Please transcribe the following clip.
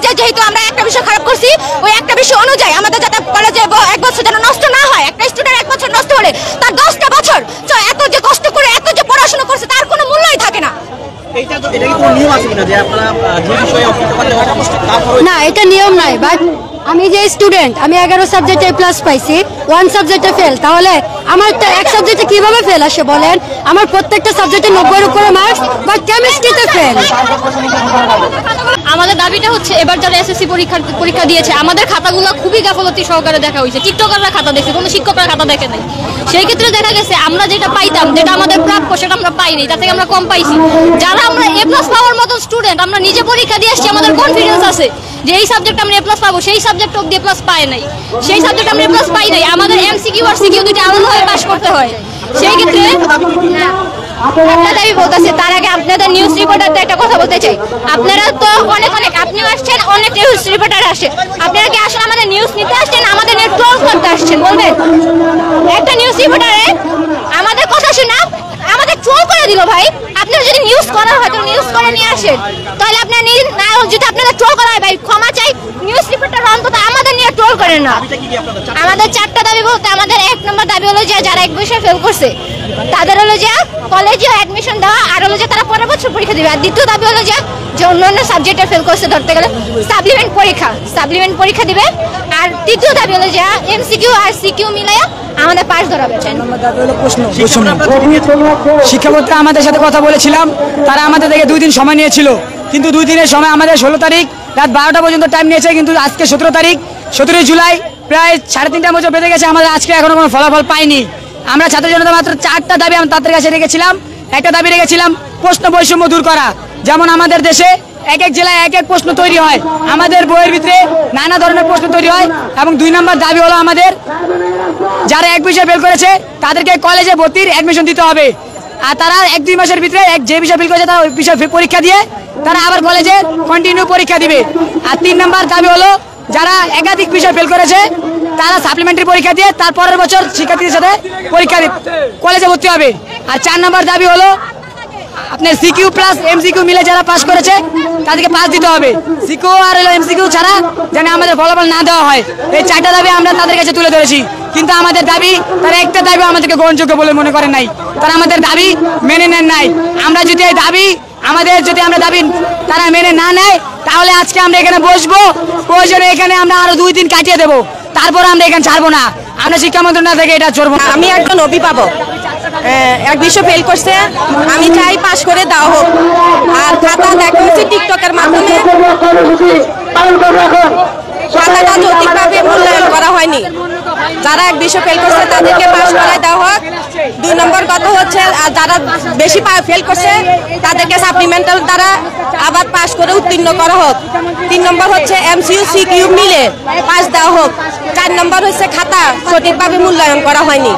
যে যেহেতু আমরা একটা বিষয় খারাপ করছি, ওই একটা বিষয় অনুযায়ী আমাদের যাতে কলেজে 1 বছর যেন নষ্ট না হয়। একটা স্টুডেন্ট 1 বছর নষ্ট হলে তার 10টা বছর এত যে কষ্ট করে এত যে পড়াশোনা করছে তার কোনো মূল্যই থাকে না। না, এটা নিয়ম নাই। বাট আমি যে স্টুডেন্ট, আমি 11 সাবজেক্টে প্লাস পাইছি, 1 সাবজেক্টে ফেল, তাহলে আমার এক সাবজেক্টে কিভাবে ফেল আসে বলেন? আমার প্রত্যেকটা সাবজেক্টে 90-এর উপরে মার্কস, বাট কেমিস্ট্রিতে ফেল। আমাদের দাবিটা হচ্ছে এবার যারা এসএসসি পরীক্ষা দিয়েছে আমাদের খাতাগুলো খুবই গাফলতি সহকারে দেখা হয়েছে। টিকটকাররা খাতা দেখছে, কোনো শিক্ষকরা খাতা দেখে নাই। সেই ক্ষেত্রে দেখা গেছে আমরা যেটা পাইতাম, যেটা আমাদের প্রাপ্য, সেটা আমরা পাইনি, তার থেকে আমরা কম পাইছি। যারা আমরা এ প্লাস পাওয়ার মতো স্টুডেন্ট, আমরা নিজে পরীক্ষা দিয়ে আসছি, আমাদের কনফিডেন্স আছে যে এই সাবজেক্ট আমরা এ প্লাস পাবো, সেই সাবজেক্ট অব্দি এ প্লাস পায় নাই, সেই সাবজেক্ট আমরা এ প্লাস পাই নাই। আমাদের এমসিকিউ আর সিকিউ দুটো আলাদাভাবে পাস করতে হয়। সেই ক্ষেত্রে একটা দাবি বলতেছে, তার আগে আপনাদের নিউজ রিপোর্টারদের একটা কথা বলতে চাই। আপনারা তো অনেক আপনিও আসছেন, অনেক নিউজ রিপোর্টার আসে, আপনারা কি আসলে আমাদের নিউজ নিতে আসছেন, আমাদের নিয়ে ট্রোল করতে আসছেন? বলবেন একটা নিউজ রিপোর্টারে আমাদের কথা শুনে আমাদের ট্রোল করে দিল। ভাই, আপনারা যদি নিউজ করার হয় তো নিউজ করে নিয়ে আসেন, তাহলে আপনারা যদি আপনাদের ট্রোল করা হয়, ভাই ক্ষমা চাই, নিউজ রিপোর্টার অন্তত আমাদের নিয়ে ট্রোল করেন না। আমাদের 4টা দাবি বলতে, আমাদের 1 নম্বর দাবি হলো যে যারা 1 বছর ফেল করছে তাদের হলো যে কলেজে অ্যাডমিশন দেওয়া, আর হলো যে তারা পরের বছর পরীক্ষা দিবে। আর দ্বিতীয় দাবি হলো যে অন্যান্য সাবজেক্টে ফেল করছে, ধরতে গেলে সাপ্লিমেন্ট পরীক্ষা দিবে। আর তৃতীয় দাবি হলো যে এমসিকিউ আর সিকিউ মিলাইয়া আমাদের পাস ধরাবে। শিক্ষামন্ত্রী আমাদের সাথে কথা বলেছিলাম, তারা আমাদের থেকে 2 দিন সময় নিয়েছিল, কিন্তু 2 দিনের সময় আমাদের 16 তারিখ রাত 12টা পর্যন্ত টাইম নিয়েছে। কিন্তু আজকে 17 তারিখ, 17 জুলাই, প্রায় 3:30 বছর বেঁধে গেছে, আমাদের আজকে এখনো কোনো ফলাফল পাইনি। আমরা ছাত্র জনতা মাত্র 4টা দাবি আমরা তাদের কাছে রেখেছিলাম। একটা দাবি রেখেছিলাম প্রশ্ন বৈষম্য দূর করা, যেমন আমাদের দেশে এক জেলায় এক প্রশ্ন তৈরি হয়, আমাদের বইয়ের ভিতরে নানা ধরনের প্রশ্ন তৈরি হয়। এবং 2 নম্বর দাবি হলো আমাদের যারা 1 বিষয় ফেল করেছে তাদেরকে কলেজে ভর্তির অ্যাডমিশন দিতে হবে। আর তারা 1-2 মাসের ভিতরে যে বিষয় ফেল করেছে তারা ওই বিষয় পরীক্ষা দিয়ে তারা আবার কলেজে কন্টিনিউ পরীক্ষা দিবে। আর 3 নম্বর দাবি হলো যারা একাধিক বিষয় ফেল করেছে তারা সাপ্লিমেন্টারি পরীক্ষা দিয়ে তার পরের বছর শিক্ষার্থীদের সাথে পরীক্ষা কলেজে ভর্তি হবে। আর 4 নম্বর দাবি হলো আপনার সিকিউ প্লাস এমসিকিউ মিলে যারা পাস করেছে তাদেরকে পাস দিতে হবে। সিকিউ আর এমসিকিউ ছাড়া যেন আমাদের ফলাফল না দেওয়া হয়। এই 4টা দাবি আমরা তাদের কাছে তুলে ধরেছি, কিন্তু আমাদের দাবি, তারা একটা দাবি আমাদেরকে গ্রহণযোগ্য বলে মনে করেন নাই, তারা আমাদের দাবি মেনে নেন নাই। আমরা যদি এই দাবি আমরা দাবি তারা মেনে না নেয়, তাহলে আজকে আমরা এখানে বসবো, প্রয়োজনে এখানে আমরা আরো 2 দিন কাটিয়ে দেবো, তারপর আমরা এখানে ছাড়বো না। আমরা শিক্ষামন্ত্রী না থেকে এটা চলবো। আমি একজন অভিভাবক, 1 বিষয় ফেল করছে, আমি চাই পাশ করে দেওয়া হোক। আর খাতা দেখা হচ্ছে টিকটকের মাধ্যমে, খাতাটা যৌক্তিকভাবে মূল্যায়ন করা হয়নি। যারা 1 বিষয় ফেল করছে তাদেরকে পাশ করায় দেওয়া হোক। 2 নম্বর কথা হচ্ছে আর যারা বেশি ফেল করছে তাদেরকে সাপ্লিমেন্টাল দ্বারা আবার পাশ করে উত্তীর্ণ করা হোক। 3 নম্বর হচ্ছে এমসিকিউ সিকিউ মিলে পাস দেওয়া হোক। 4 নম্বর হচ্ছে খাতা সঠিকভাবে মূল্যায়ন করা হয়নি।